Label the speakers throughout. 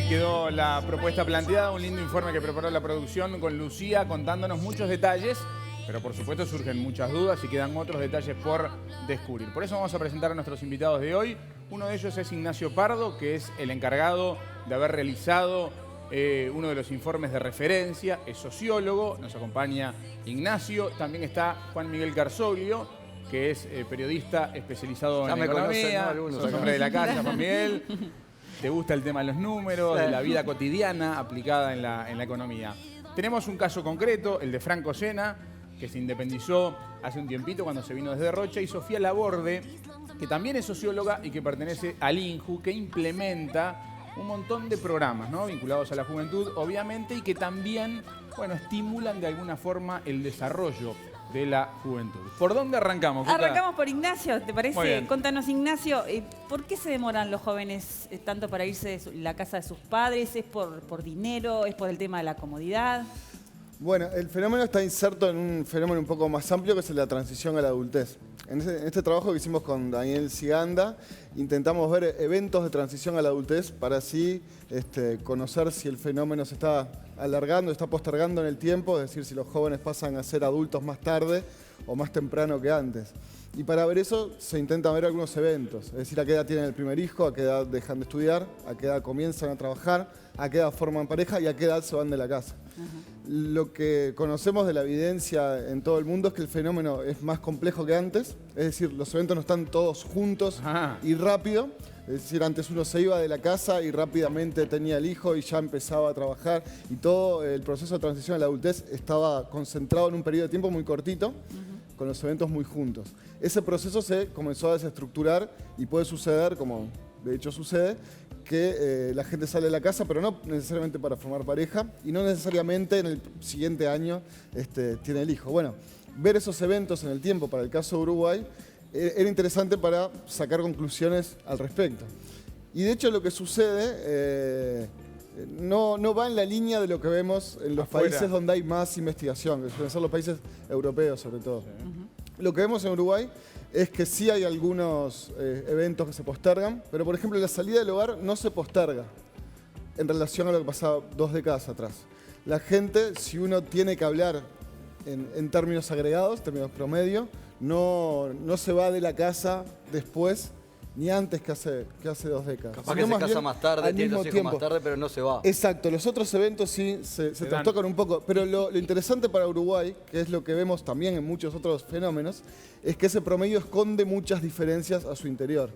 Speaker 1: quedó la propuesta planteada, un lindo informe que preparó la producción con Lucía contándonos muchos detalles, pero por supuesto surgen muchas dudas y quedan otros detalles por descubrir. Por eso vamos a presentar a nuestros invitados de hoy. Uno de ellos es Ignacio Pardo, que es el encargado de haber realizado uno de los informes de referencia, es sociólogo, nos acompaña Ignacio. También está Juan Miguel Carzoglio, que es periodista especializado en economía. Sos hombre de la casa, Juan Miguel. Te gusta el tema de los números, de la vida cotidiana aplicada en la economía. Tenemos un caso concreto, el de Franco Sena, que se independizó hace un tiempito cuando se vino desde Rocha, y Sofía Laborde, que también es socióloga y que pertenece al INJU, que implementa un montón de programas, ¿no?, vinculados a la juventud, obviamente, y que también, bueno, estimulan de alguna forma el desarrollo de la juventud. ¿Por dónde arrancamos?
Speaker 2: Arrancamos por Ignacio, ¿te parece?
Speaker 1: Muy bien.
Speaker 2: Contanos, Ignacio, ¿por qué se demoran los jóvenes tanto para irse de la casa de sus padres? ¿Es por dinero? ¿Es por el tema de la comodidad?
Speaker 3: Bueno, el fenómeno está inserto en un fenómeno un poco más amplio, que es el de la transición a la adultez. En este trabajo que hicimos con Daniel Siganda, intentamos ver eventos de transición a la adultez para así conocer si el fenómeno se está alargando, está postergando en el tiempo, es decir, si los jóvenes pasan a ser adultos más tarde o más temprano que antes. Y para ver eso se intentan ver algunos eventos, es decir, a qué edad tienen el primer hijo, a qué edad dejan de estudiar, a qué edad comienzan a trabajar, a qué edad forman pareja y a qué edad se van de la casa. Lo que conocemos de la evidencia en todo el mundo es que el fenómeno es más complejo que antes, es decir, los eventos no están todos juntos y rápido. Es decir, antes uno se iba de la casa y rápidamente tenía el hijo y ya empezaba a trabajar, y todo el proceso de transición a la adultez estaba concentrado en un periodo de tiempo muy cortito, con los eventos muy juntos. Ese proceso se comenzó a desestructurar y puede suceder, como de hecho sucede, que la gente sale de la casa, pero no necesariamente para formar pareja, y no necesariamente en el siguiente año tiene el hijo. Bueno, ver esos eventos en el tiempo para el caso de Uruguay era interesante para sacar conclusiones al respecto. Y de hecho lo que sucede no va en la línea de lo que vemos en los países donde hay más investigación, que suelen ser los países europeos sobre todo. Lo que vemos en Uruguay es que sí hay algunos eventos que se postergan, pero por ejemplo la salida del hogar no se posterga en relación a lo que pasaba 2 décadas atrás. La gente, si uno tiene que hablar en términos agregados, términos promedio, no se va de la casa después ni antes que hace 2 décadas.
Speaker 4: Capaz que se casa más tarde, tiene los hijos más tarde, pero no se va.
Speaker 3: Exacto, los otros eventos sí se trastocan un poco, pero lo interesante para Uruguay, que es lo que vemos también en muchos otros fenómenos, es que ese promedio esconde muchas diferencias a su interior.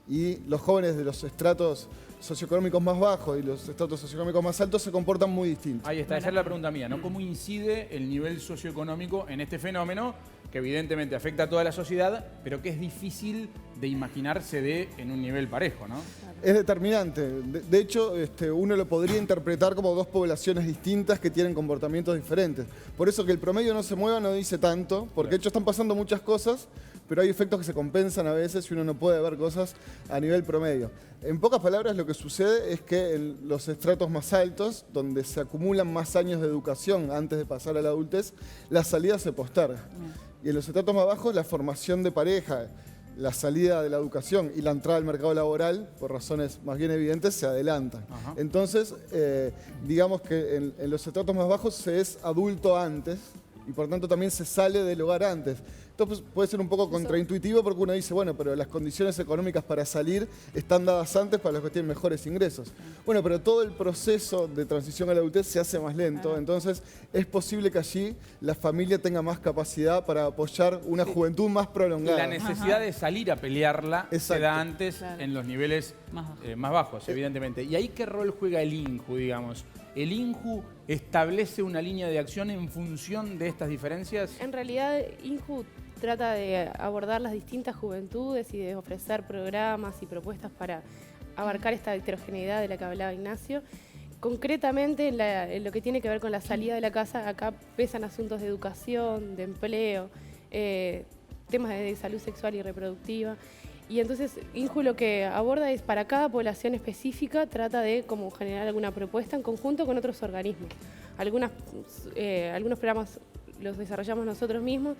Speaker 3: Y los jóvenes de los estratos socioeconómicos más bajos y los estratos socioeconómicos más altos se comportan muy distintos.
Speaker 1: Ahí está, esa es la pregunta mía, ¿no? ¿Cómo incide el nivel socioeconómico en este fenómeno que evidentemente afecta a toda la sociedad, pero que es difícil de imaginarse en un nivel parejo, ¿no?
Speaker 3: Es determinante. De hecho, uno lo podría interpretar como 2 poblaciones distintas que tienen comportamientos diferentes. Por eso que el promedio no se mueva no dice tanto, porque de hecho están pasando muchas cosas, pero hay efectos que se compensan a veces y uno no puede ver cosas a nivel promedio. En pocas palabras, lo que sucede es que en los estratos más altos, donde se acumulan más años de educación antes de pasar a la adultez, la salida se posterga. Y en los estratos más bajos, la formación de pareja, la salida de la educación y la entrada al mercado laboral, por razones más bien evidentes, se adelantan. Entonces, digamos que en los estratos más bajos se es adulto antes y por tanto también se sale del hogar antes. Entonces puede ser un poco contraintuitivo porque uno dice, bueno, pero las condiciones económicas para salir están dadas antes para los que tienen mejores ingresos. Bueno, pero todo el proceso de transición a la adultez se hace más lento, entonces es posible que allí la familia tenga más capacidad para apoyar una juventud más prolongada.
Speaker 1: La necesidad de salir a pelearla se da antes en los niveles más bajos, evidentemente. ¿Y ahí qué rol juega el INJU, digamos? ¿El INJU establece una línea de acción en función de estas diferencias?
Speaker 5: En realidad, INJU trata de abordar las distintas juventudes y de ofrecer programas y propuestas para abarcar esta heterogeneidad de la que hablaba Ignacio. Concretamente, en lo que tiene que ver con la salida de la casa, acá pesan asuntos de educación, de empleo, temas de salud sexual y reproductiva. Y entonces INJU lo que aborda es, para cada población específica, trata de como generar alguna propuesta en conjunto con otros organismos. Algunos programas los desarrollamos nosotros mismos.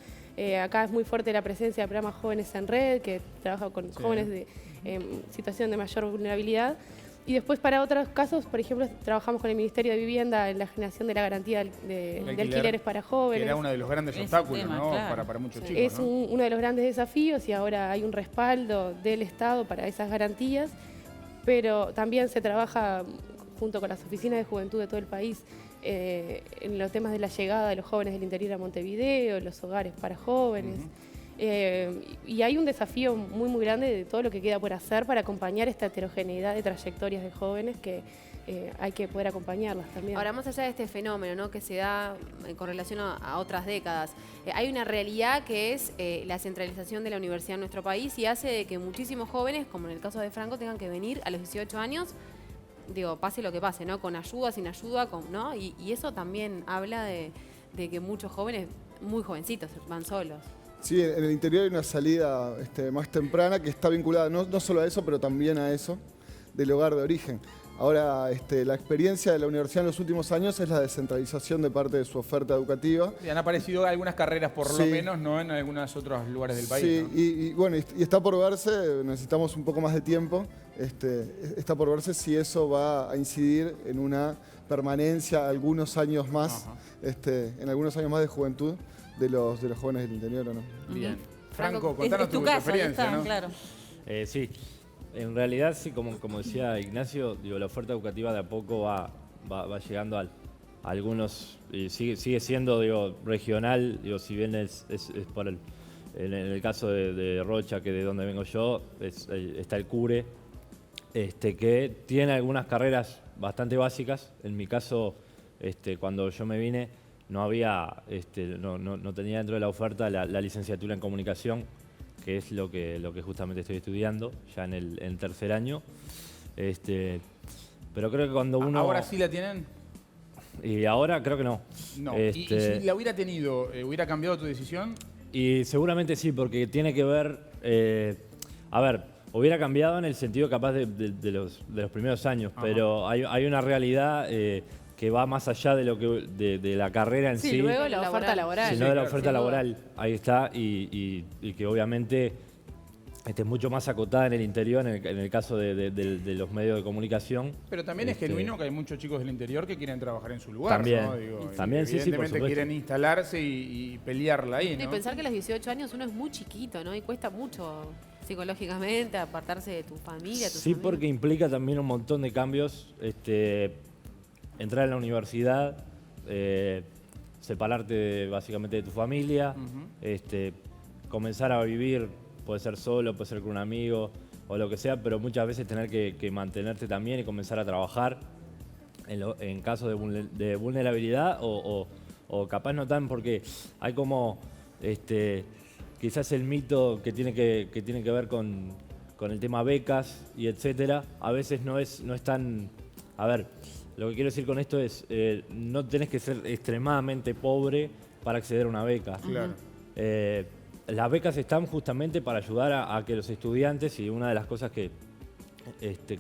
Speaker 5: Acá es muy fuerte la presencia del programa Jóvenes en Red, que trabaja con jóvenes en situación de mayor vulnerabilidad. Y después para otros casos, por ejemplo, trabajamos con el Ministerio de Vivienda en la generación de la garantía de alquileres para jóvenes.
Speaker 1: Que era uno de los grandes obstáculos,
Speaker 2: tema,
Speaker 1: ¿no?
Speaker 2: claro.
Speaker 1: Para muchos chicos,
Speaker 5: Es
Speaker 1: ¿no?
Speaker 5: uno de los grandes desafíos y ahora hay un respaldo del Estado para esas garantías, pero también se trabaja junto con las oficinas de juventud de todo el país en los temas de la llegada de los jóvenes del interior a Montevideo, los hogares para jóvenes. Y hay un desafío muy, muy grande de todo lo que queda por hacer para acompañar esta heterogeneidad de trayectorias de jóvenes que hay que poder acompañarlas también.
Speaker 6: Ahora, más allá de este fenómeno, ¿no?, que se da con relación a otras décadas, hay una realidad que es la centralización de la universidad en nuestro país y hace de que muchísimos jóvenes, como en el caso de Franco, tengan que venir a los 18 años, digo, pase lo que pase, ¿no?, con ayuda, sin ayuda, ¿no? Y eso también habla de que muchos jóvenes, muy jovencitos, van solos.
Speaker 3: Sí, en el interior hay una salida más temprana que está vinculada no solo a eso, pero también a eso, del hogar de origen. Ahora, la experiencia de la universidad en los últimos años es la descentralización de parte de su oferta educativa.
Speaker 1: Y han aparecido algunas carreras, por lo menos, ¿no?, en algunos otros lugares del país.
Speaker 3: Sí,
Speaker 1: ¿no?
Speaker 3: bueno, y está por verse, necesitamos un poco más de tiempo, está por verse si eso va a incidir en una permanencia algunos años más, en algunos años más de juventud de los jóvenes del interior, ¿o no?
Speaker 1: Bien. Franco, contanos tu
Speaker 2: casa,
Speaker 1: experiencia, ¿no?
Speaker 2: Claro.
Speaker 7: Sí, en realidad sí, como decía Ignacio, digo, la oferta educativa de a poco va llegando a algunos, y sigue siendo, digo, regional, digo, si bien es por en el caso de Rocha, que de donde vengo yo, está el CURE, que tiene algunas carreras bastante básicas. En mi caso, cuando yo me vine, no había, no tenía dentro de la oferta la licenciatura en comunicación, que es lo que justamente estoy estudiando, ya en el tercer año. Pero creo que cuando uno...
Speaker 1: ¿Ahora sí la tienen?
Speaker 7: Y ahora creo que no.
Speaker 1: No. ¿Y si la hubiera tenido, hubiera cambiado tu decisión?
Speaker 7: Y seguramente sí, porque tiene que ver... a ver, hubiera cambiado en el sentido capaz de los primeros años, pero hay una realidad... que va más allá de lo que de la carrera en sí.
Speaker 5: Sí, luego la oferta laboral.
Speaker 7: Sino de la oferta laboral, ahí está, y que obviamente es mucho más acotada en el interior, en el caso de los medios de comunicación.
Speaker 1: Pero también es genuino que hay muchos chicos del interior que quieren trabajar en su lugar,
Speaker 7: también,
Speaker 1: ¿no? Digo,
Speaker 7: también, sí, por
Speaker 1: evidentemente
Speaker 7: supuesto.
Speaker 1: quieren instalarse y pelearla ahí, ¿no?
Speaker 6: Y pensar que a los 18 años uno es muy chiquito, ¿no? Y cuesta mucho psicológicamente apartarse de tu familia, tus
Speaker 7: Sí,
Speaker 6: amigos.
Speaker 7: porque implica también un montón de cambios. Entrar a la universidad, separarte básicamente de tu familia, comenzar a vivir, puede ser solo, puede ser con un amigo o lo que sea, pero muchas veces tener que mantenerte también y comenzar a trabajar en casos de vulnerabilidad o capaz no tan, porque hay como quizás el mito que tiene que ver con el tema becas y etcétera, a veces no es tan... A ver, lo que quiero decir con esto es, no tenés que ser extremadamente pobre para acceder a una beca.
Speaker 1: Claro.
Speaker 7: Las becas están justamente para ayudar a que los estudiantes, y una de las cosas que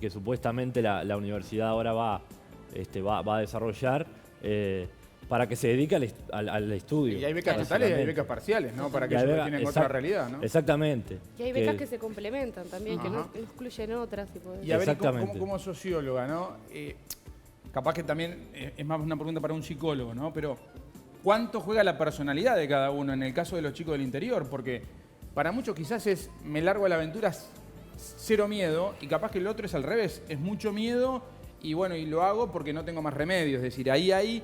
Speaker 7: supuestamente la universidad ahora va a desarrollar, para que se dedique al estudio.
Speaker 1: Y hay becas totales y hay becas parciales, ¿no? Para que ellos tienen otra realidad, ¿no?
Speaker 7: Exactamente.
Speaker 5: Y hay becas que se complementan también, que no excluyen otras.
Speaker 1: Y a ver,
Speaker 7: Exactamente.
Speaker 1: como socióloga, ¿no? Capaz que también es más una pregunta para un psicólogo, ¿no? Pero ¿cuánto juega la personalidad de cada uno en el caso de los chicos del interior? Porque para muchos quizás es, me largo a la aventura, cero miedo, y capaz que el otro es al revés, es mucho miedo y bueno, y lo hago porque no tengo más remedio. Es decir, ahí hay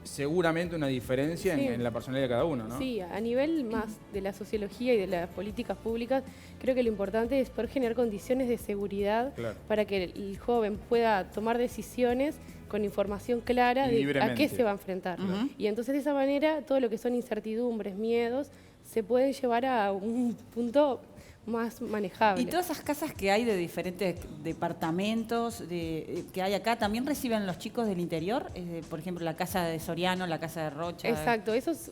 Speaker 1: seguramente una diferencia en la personalidad de cada uno, ¿no?
Speaker 5: Sí, a nivel más de la sociología y de las políticas públicas, creo que lo importante es poder generar condiciones de seguridad para que el joven pueda tomar decisiones con información clara de a qué se va a enfrentar. Y entonces de esa manera todo lo que son incertidumbres, miedos, se pueden llevar a un punto más manejable.
Speaker 2: Y todas esas casas que hay de diferentes departamentos que hay acá, ¿también reciben los chicos del interior? Por ejemplo, la casa de Soriano, la casa de Rocha.
Speaker 5: Exacto, esos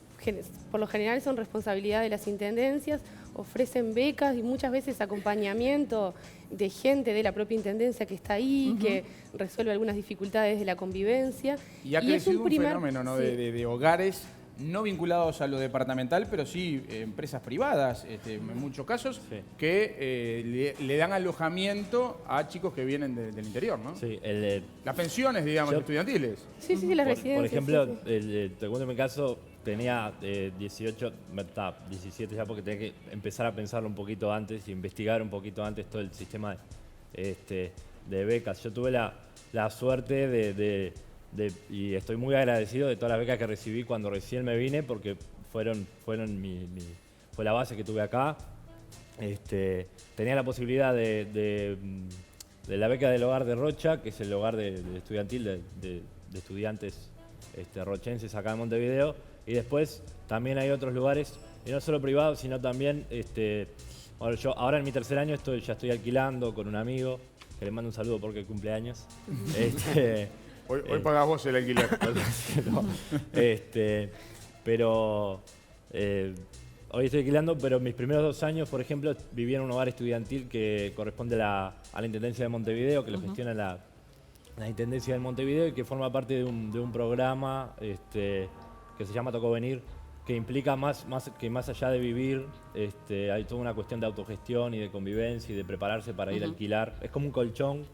Speaker 5: por lo general son responsabilidad de las intendencias, ofrecen becas y muchas veces acompañamiento de gente de la propia intendencia que está ahí, que resuelve algunas dificultades de la convivencia.
Speaker 1: Y ha crecido un fenómeno, ¿no?
Speaker 5: Sí.
Speaker 1: de hogares no vinculados a lo departamental, pero sí empresas privadas, en muchos casos, que le dan alojamiento a chicos que vienen del interior, ¿no?
Speaker 7: Sí,
Speaker 1: las pensiones, digamos, estudiantiles.
Speaker 5: Sí, las residencias.
Speaker 7: Por ejemplo,
Speaker 5: sí.
Speaker 7: te cuento mi caso, tenía 17 ya, porque tenía que empezar a pensarlo un poquito antes y investigar un poquito antes todo el sistema de becas. Yo tuve la suerte y estoy muy agradecido de todas las becas que recibí cuando recién me vine, porque fue la base que tuve acá. Tenía la posibilidad de la beca del hogar de Rocha, que es el hogar estudiantil de estudiantes rochenses acá en Montevideo, y después también hay otros lugares, y no solo privados, sino también, bueno, yo ahora en mi tercer año ya estoy alquilando con un amigo, que le mando un saludo porque es cumpleaños.
Speaker 1: Hoy pagás vos el alquiler.
Speaker 7: No, pero hoy estoy alquilando, pero mis primeros 2 años, por ejemplo, viví en un hogar estudiantil que corresponde a la Intendencia de Montevideo, que lo gestiona la Intendencia de Montevideo y que forma parte de un programa que se llama Tocó Venir, que implica más allá de vivir, hay toda una cuestión de autogestión y de convivencia y de prepararse para ir a alquilar. Es como un colchón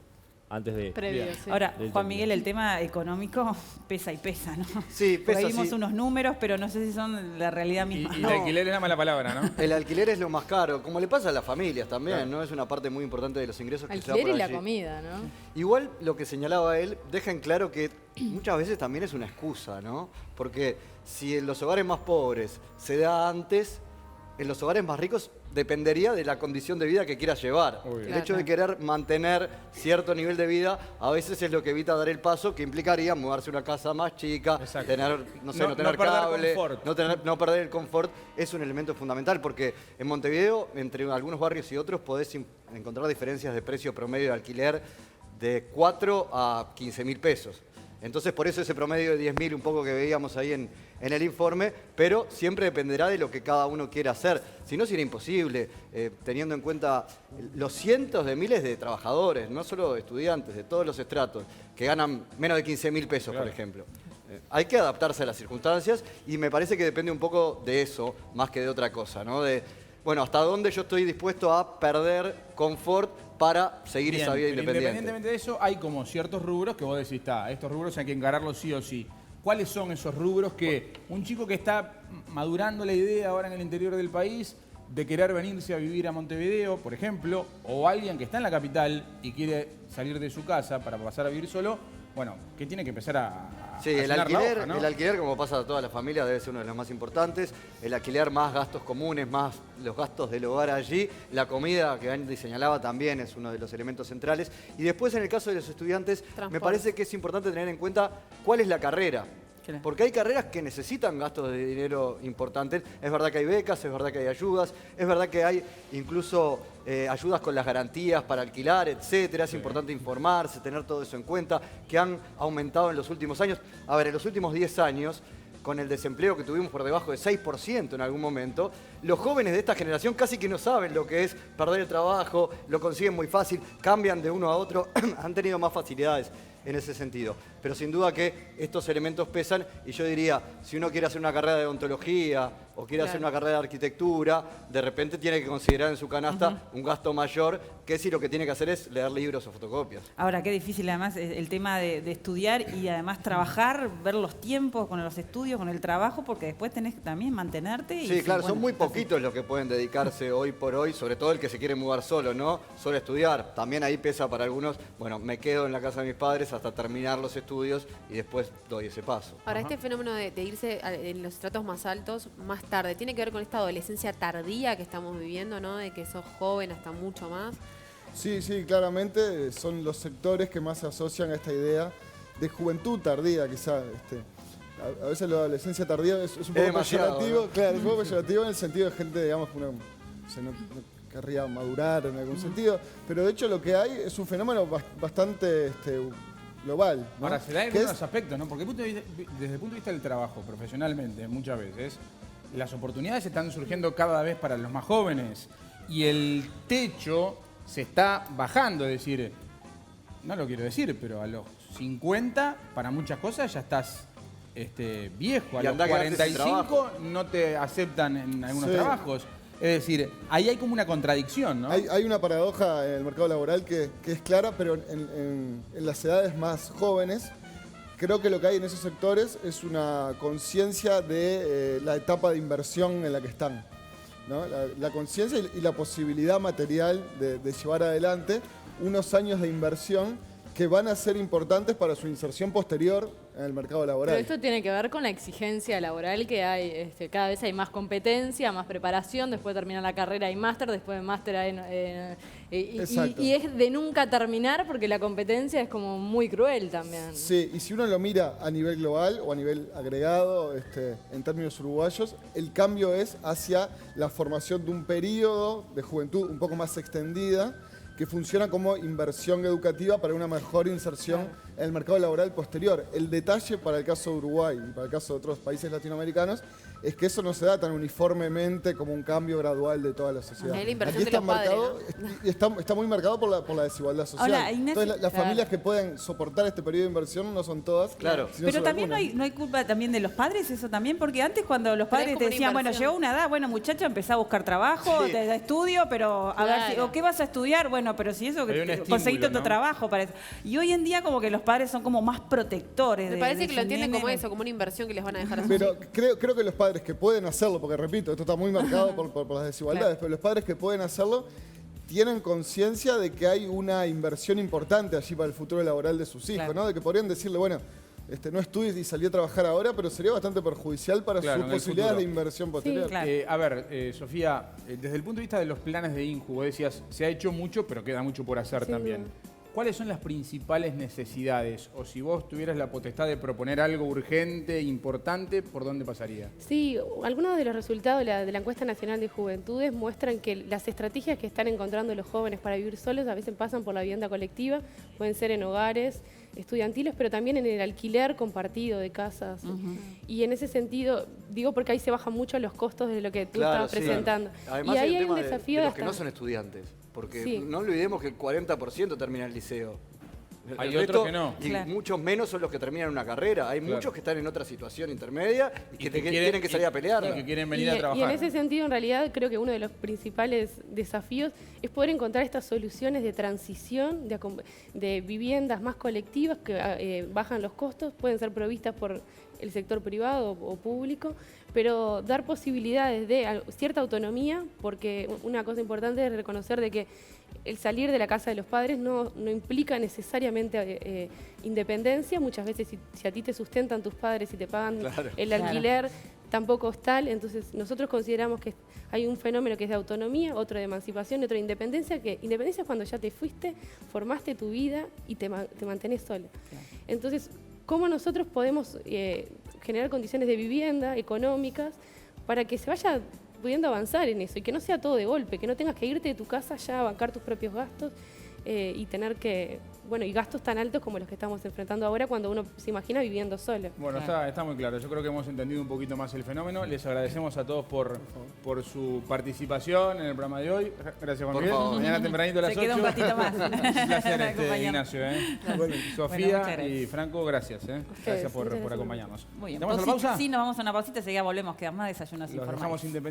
Speaker 7: antes de...
Speaker 5: Previo, sí.
Speaker 2: Ahora, Juan Miguel, el tema económico pesa y pesa, ¿no?
Speaker 4: Sí, pesa.
Speaker 2: Porque vimos
Speaker 4: sí.
Speaker 2: unos números, pero no sé si son la realidad misma.
Speaker 1: Y el alquiler es la mala palabra, ¿no?
Speaker 4: El alquiler es lo más caro, como le pasa a las familias también, ¿no? Es una parte muy importante de los ingresos que se da
Speaker 5: Alquiler
Speaker 4: por
Speaker 5: y la
Speaker 4: allí.
Speaker 5: comida, ¿no?
Speaker 4: Igual lo que señalaba él deja en claro que muchas veces también es una excusa, ¿no? Porque si en los hogares más pobres se da antes, en los hogares más ricos dependería de la condición de vida que quieras llevar.
Speaker 1: Obvio.
Speaker 4: El hecho de querer mantener cierto nivel de vida a veces es lo que evita dar el paso, que implicaría mudarse a una casa más chica,
Speaker 1: Exacto.
Speaker 4: tener, no tener
Speaker 1: perder
Speaker 4: cable,
Speaker 1: confort.
Speaker 4: no perder el confort, es un elemento fundamental, porque en Montevideo, entre algunos barrios y otros, podés encontrar diferencias de precio promedio de alquiler de 4 a 15.000 pesos. Entonces, por eso ese promedio de 10.000 un poco que veíamos ahí en el informe, pero siempre dependerá de lo que cada uno quiera hacer. Si no, sería imposible, teniendo en cuenta los cientos de miles de trabajadores, no solo estudiantes, de todos los estratos, que ganan menos de 15.000 pesos, por ejemplo. Hay que adaptarse a las circunstancias y me parece que depende un poco de eso, más que de otra cosa, ¿no? Bueno, hasta dónde yo estoy dispuesto a perder confort para seguir esa vida independiente.
Speaker 1: Independientemente de eso, hay como ciertos rubros que vos decís, estos rubros hay que encararlos sí o sí. ¿Cuáles son esos rubros que un chico que está madurando la idea ahora en el interior del país de querer venirse a vivir a Montevideo, por ejemplo, o alguien que está en la capital y quiere salir de su casa para pasar a vivir solo, bueno, que tiene que empezar a
Speaker 4: Sí, el
Speaker 1: llenar la
Speaker 4: alquiler,
Speaker 1: hoja, ¿no?
Speaker 4: el alquiler, como pasa a todas las familias, debe ser uno de los más importantes. El alquiler más gastos comunes, más los gastos del hogar allí. La comida, que Andy señalaba, también es uno de los elementos centrales. Y después, en el caso de los estudiantes,
Speaker 6: Transporte.
Speaker 4: me parece que es importante tener en cuenta cuál es la carrera.
Speaker 2: Claro.
Speaker 4: Porque hay carreras que necesitan gastos de dinero importantes. Es verdad que hay becas, es verdad que hay ayudas, es verdad que hay incluso ayudas con las garantías para alquilar, etcétera. Es importante informarse, tener todo eso en cuenta, que han aumentado en los últimos años. A ver, en los últimos 10 años, con el desempleo que tuvimos por debajo de 6% en algún momento, los jóvenes de esta generación casi que no saben lo que es perder el trabajo, lo consiguen muy fácil, cambian de uno a otro, han tenido más facilidades en ese sentido. Pero sin duda que estos elementos pesan y yo diría, si uno quiere hacer una carrera de odontología o quiere hacer una carrera de arquitectura, de repente tiene que considerar en su canasta un gasto mayor que si lo que tiene que hacer es leer libros o fotocopias.
Speaker 2: Ahora, qué difícil además el tema de estudiar y además trabajar, ver los tiempos con los estudios, con el trabajo, porque después tenés que también mantenerte. Y
Speaker 4: Sí, claro,
Speaker 2: bueno,
Speaker 4: son muy poquitos los que pueden dedicarse hoy por hoy, sobre todo el que se quiere mudar solo, ¿no? Solo estudiar. También ahí pesa para algunos, bueno, me quedo en la casa de mis padres hasta terminar los estudios y después doy ese paso.
Speaker 6: Ahora, este fenómeno de irse en los estratos más altos más tarde, ¿tiene que ver con esta adolescencia tardía que estamos viviendo, ¿no? De que sos joven hasta mucho más.
Speaker 3: Sí, claramente son los sectores que más se asocian a esta idea de juventud tardía, quizá. A veces la adolescencia tardía es un poco peyorativo,
Speaker 4: ¿no?
Speaker 3: claro, es un poco peyorativo en el sentido de gente, digamos, que no querría madurar en algún sentido, pero de hecho lo que hay es un fenómeno bastante global, ¿no?
Speaker 1: Ahora, se da en algunos aspectos, ¿no? Porque desde el punto de vista del trabajo, profesionalmente, muchas veces, las oportunidades están surgiendo cada vez para los más jóvenes y el techo se está bajando, es decir, no lo quiero decir, pero a los 50, para muchas cosas ya estás viejo. A
Speaker 4: Y
Speaker 1: los
Speaker 4: andá a quedarte sin
Speaker 1: 45 no te aceptan en algunos
Speaker 3: Sí.
Speaker 1: trabajos. Es decir, ahí hay como una contradicción, ¿no?
Speaker 3: Hay una paradoja en el mercado laboral que es clara, pero en las edades más jóvenes, creo que lo que hay en esos sectores es una conciencia de la etapa de inversión en la que están, ¿no? La conciencia y la posibilidad material de llevar adelante unos años de inversión que van a ser importantes para su inserción posterior en el mercado laboral.
Speaker 8: Pero esto tiene que ver con la exigencia laboral que hay. Cada vez hay más competencia, más preparación, después de terminar la carrera hay máster, después de máster hay...
Speaker 3: Exacto.
Speaker 8: y es de nunca terminar porque la competencia es como muy cruel también.
Speaker 3: Sí, y si uno lo mira a nivel global o a nivel agregado, en términos uruguayos, el cambio es hacia la formación de un periodo de juventud un poco más extendida, que funciona como inversión educativa para una mejor inserción en el mercado laboral posterior. El detalle para el caso de Uruguay y para el caso de otros países latinoamericanos es que eso no se da tan uniformemente como un cambio gradual de toda la sociedad.
Speaker 6: Es la inversión
Speaker 3: Aquí
Speaker 6: de los padres,
Speaker 3: marcado, está muy marcado por la desigualdad social.
Speaker 2: Ahora, Ignacio-
Speaker 3: Entonces, las
Speaker 2: Claro.
Speaker 3: familias que pueden soportar este periodo de inversión no son todas.
Speaker 4: Claro.
Speaker 3: sino
Speaker 2: Pero
Speaker 3: solo
Speaker 2: también
Speaker 3: algunas.
Speaker 2: no hay culpa también de los padres, eso también, porque antes cuando los
Speaker 6: Pero es
Speaker 2: padres
Speaker 6: como
Speaker 2: te
Speaker 6: una
Speaker 2: decían, bueno,
Speaker 6: inversión.
Speaker 2: llegó una edad, bueno, muchacho, empezá a buscar trabajo,
Speaker 4: Sí.
Speaker 2: te da estudio, pero a ver,
Speaker 8: Claro.
Speaker 2: ¿o qué vas a estudiar? Bueno, pero si eso,
Speaker 1: Hay un estímulo,
Speaker 2: conseguiste otro
Speaker 1: ¿no?
Speaker 2: trabajo para eso. Y hoy en día como que los padres son como más protectores.
Speaker 6: Me
Speaker 2: de-
Speaker 6: parece
Speaker 2: de
Speaker 6: que
Speaker 2: su
Speaker 6: lo entienden
Speaker 2: nene.
Speaker 6: como eso, como una inversión que les van a dejar a sus
Speaker 3: Pero
Speaker 6: hijos.
Speaker 3: creo que los padres que pueden hacerlo, porque repito, esto está muy marcado por las desigualdades,
Speaker 2: Claro.
Speaker 3: pero los padres que pueden hacerlo tienen conciencia de que hay una inversión importante allí para el futuro laboral de sus hijos,
Speaker 2: Claro.
Speaker 3: ¿no? De que podrían decirle, bueno, no estudies y salí a trabajar ahora, pero sería bastante perjudicial para
Speaker 1: Claro,
Speaker 3: sus
Speaker 1: en el
Speaker 3: posibilidades
Speaker 1: futuro.
Speaker 3: de inversión posterior.
Speaker 2: claro.
Speaker 1: A ver, Sofía, desde el punto de vista de los planes de INJU, vos decías, se ha hecho mucho, pero queda mucho por hacer
Speaker 5: Sin
Speaker 1: también.
Speaker 5: duda.
Speaker 1: ¿Cuáles son las principales necesidades? O si vos tuvieras la potestad de proponer algo urgente, importante, ¿por dónde pasaría?
Speaker 5: Sí, algunos de los resultados de la encuesta nacional de juventudes muestran que las estrategias que están encontrando los jóvenes para vivir solos a veces pasan por la vivienda colectiva, pueden ser en hogares estudiantiles, pero también en el alquiler compartido de casas. Y en ese sentido, digo porque ahí se bajan mucho los costos de lo que tú
Speaker 4: Claro,
Speaker 5: estabas
Speaker 4: sí.
Speaker 5: presentando.
Speaker 4: Además
Speaker 5: y ahí
Speaker 4: el
Speaker 5: hay un
Speaker 4: tema de
Speaker 5: desafío
Speaker 4: los que
Speaker 5: hasta-
Speaker 4: no son estudiantes, porque
Speaker 5: Sí.
Speaker 4: no olvidemos que el 40% termina el liceo.
Speaker 1: Hay
Speaker 4: El
Speaker 1: otros
Speaker 4: resto,
Speaker 1: que no.
Speaker 4: Y
Speaker 2: Claro.
Speaker 4: muchos menos son los que terminan una carrera. Hay
Speaker 1: Claro.
Speaker 4: muchos que están en otra situación intermedia y que
Speaker 1: que
Speaker 4: tienen que salir a pelear.
Speaker 1: Y que quieren venir
Speaker 5: Y
Speaker 1: a
Speaker 5: en
Speaker 1: trabajar.
Speaker 5: ese sentido, en realidad, creo que uno de los principales desafíos es poder encontrar estas soluciones de transición, de viviendas más colectivas que bajan los costos, pueden ser provistas por el sector privado o público, pero dar posibilidades de cierta autonomía, porque una cosa importante es reconocer de que el salir de la casa de los padres no implica necesariamente independencia. Muchas veces si a ti te sustentan tus padres y te pagan
Speaker 4: Claro.
Speaker 5: el
Speaker 2: Claro.
Speaker 5: alquiler, tampoco es tal. Entonces nosotros consideramos que hay un fenómeno que es de autonomía, otro de emancipación, otro de independencia, que independencia es cuando ya te fuiste, formaste tu vida y te mantenés solo. Entonces, ¿cómo nosotros podemos generar condiciones de vivienda económicas para que se vaya pudiendo avanzar en eso y que no sea todo de golpe, que no tengas que irte de tu casa ya a bancar tus propios gastos y tener que, bueno, y gastos tan altos como los que estamos enfrentando ahora cuando uno se imagina viviendo solo?
Speaker 1: Bueno, está muy claro. Yo creo que hemos entendido un poquito más el fenómeno. Les agradecemos a todos por su participación en el programa de hoy. Gracias, Juan
Speaker 4: Por
Speaker 1: Miguel.
Speaker 4: favor.
Speaker 1: Mañana tempranito a las
Speaker 2: Se
Speaker 1: 8.
Speaker 2: queda un ratito más.
Speaker 1: Un placer,
Speaker 2: Acompañarnos.
Speaker 1: Ignacio. Sofía
Speaker 2: Bueno, muchas gracias.
Speaker 1: y Franco, gracias. Gracias por
Speaker 5: muchas gracias.
Speaker 1: acompañarnos.
Speaker 2: Muy bien.
Speaker 1: ¿Damos a la pausa?
Speaker 2: Sí, nos vamos a una pausita, enseguida volvemos, quedan más desayunos
Speaker 1: Los
Speaker 2: informales.
Speaker 1: dejamos independientes.